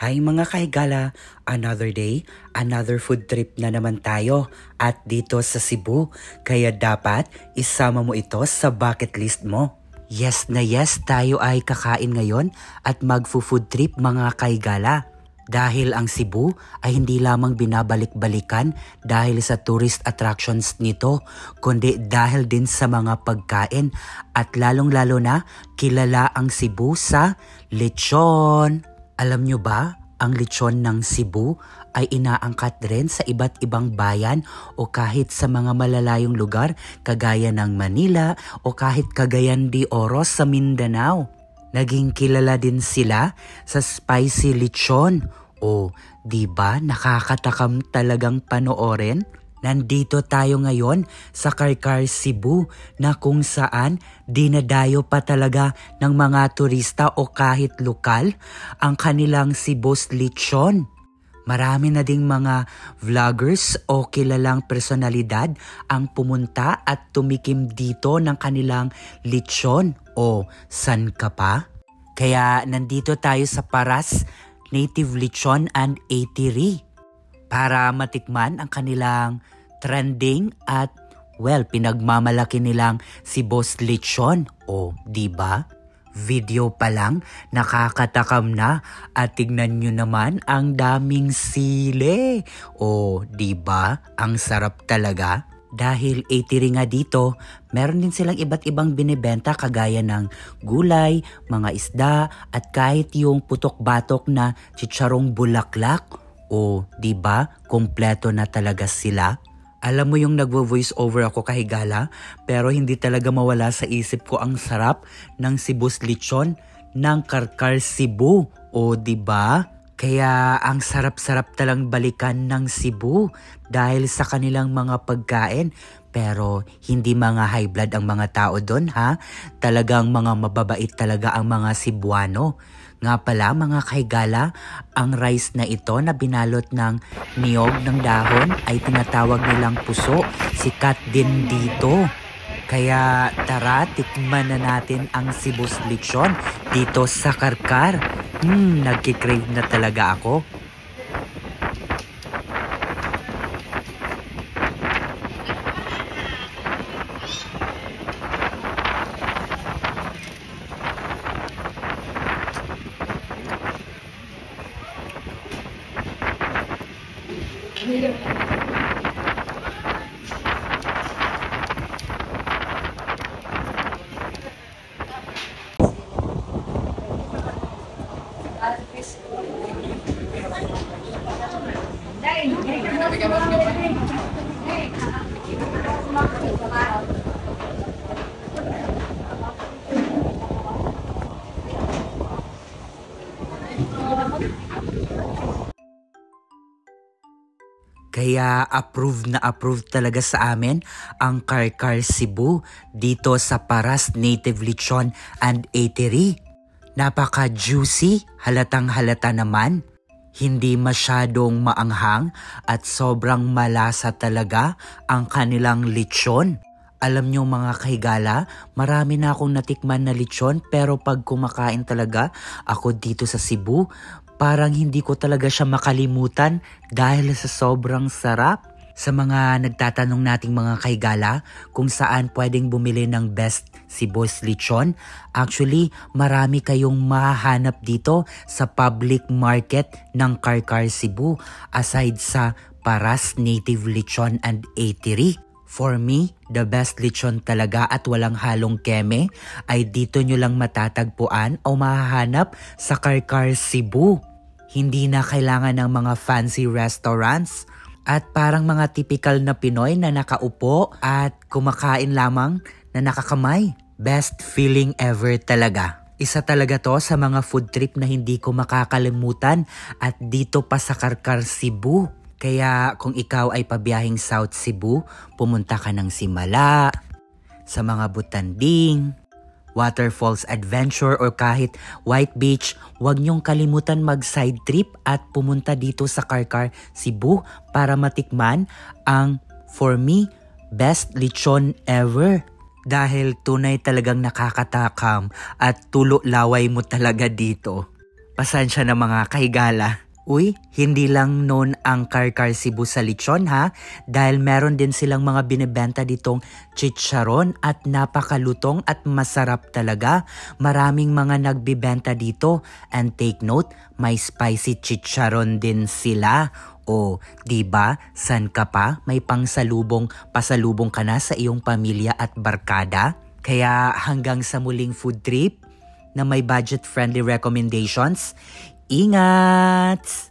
Hi mga kahigala, another day, another food trip na naman tayo at dito sa Cebu. Kaya dapat isama mo ito sa bucket list mo. Yes na yes, tayo ay kakain ngayon at magfo-food trip mga kahigala. Dahil ang Cebu ay hindi lamang binabalik-balikan dahil sa tourist attractions nito, kundi dahil din sa mga pagkain at lalong-lalo na kilala ang Cebu sa lechon. Alam nyo ba, ang lechon ng Cebu ay inaangkat rin sa iba't ibang bayan o kahit sa mga malalayong lugar kagaya ng Manila o kahit Cagayan de Oro sa Mindanao. Naging kilala din sila sa spicy lechon. O, di ba nakakatakam talagang panoorin? Nandito tayo ngayon sa Carcar, Cebu na kung saan dinadayo pa talaga ng mga turista o kahit lokal ang kanilang Cebu's lechon. Marami na ding mga vloggers o kilalang personalidad ang pumunta at tumikim dito ng kanilang lechon. O, san ka pa? Kaya nandito tayo sa Paras Native Lechon and Eatery para matikman ang kanilang trending at pinagmamalaki nilang Cebu's lechon. O, diba? Video pa lang, nakakatakam na at tignan nyo naman ang daming sili. O, diba? Ang sarap talaga. Dahil eatery nga dito, meron din silang iba't ibang binibenta kagaya ng gulay, mga isda at kahit yung putok-batok na chicharong bulaklak. O, diba? Kompleto na talaga sila. Alam mo yung nagvo-voice over ako kahigala, pero hindi talaga mawala sa isip ko ang sarap ng Cebu's lechon ng Carcar, Cebu. O, diba? Kaya ang sarap-sarap talang balikan ng Cebu dahil sa kanilang mga pagkain. Pero hindi mga high blood ang mga tao doon ha. Talagang mga mababait talaga ang mga Cebuano. Nga pala mga kahigala, ang rice na ito na binalot ng niyog ng dahon ay tinatawag nilang puso. Sikat din dito. Kaya tara, tikman na natin ang Cebu's lechon dito sa Carcar. Nagkikrave na talaga ako. Kaya approve talaga sa amin ang Carcar, Cebu dito sa Paras Native Lechon and Eatery. Napaka-juicy, halatang halata naman. Hindi masyadong maanghang at sobrang malasa talaga ang kanilang lechon. Alam nyo mga kahigala, marami na akong natikman na lechon pero pag kumakain talaga ako dito sa Cebu, parang hindi ko talaga siya makalimutan dahil sa sobrang sarap. Sa mga nagtatanong nating mga kahigala kung saan pwedeng bumili ng best Cebu's lechon, actually marami kayong mahahanap dito sa public market ng Carcar, Cebu aside sa Paras Native Lechon and Eatery. For me, the best lechon talaga at walang halong keme ay dito nyo lang matatagpuan o mahahanap sa Carcar, Cebu. Hindi na kailangan ng mga fancy restaurants at parang mga typical na Pinoy na nakaupo at kumakain lamang na nakakamay. Best feeling ever talaga. Isa talaga to sa mga food trip na hindi ko makakalimutan at dito pa sa Carcar, Cebu. Kaya kung ikaw ay pabiyahing South Cebu, pumunta ka ng Simala, sa mga Butanding, Waterfalls Adventure or kahit White Beach, huwag niyong kalimutan mag-side trip at pumunta dito sa Carcar, Cebu para matikman ang, for me, best lechon ever. Dahil tunay talagang nakakatakam at tulo laway mo talaga dito. Pasensya na mga kahigala. Uy, hindi lang noon ang Karkar Cebu sa lechon ha, dahil meron din silang mga binibenta ditong chicharon at napakalutong at masarap talaga. Maraming mga nagbibenta dito, and take note, may spicy chicharon din sila. O, di ba? San ka pa? May pasalubong ka na sa iyong pamilya at barkada? Kaya hanggang sa muling food trip na may budget-friendly recommendations, ingat!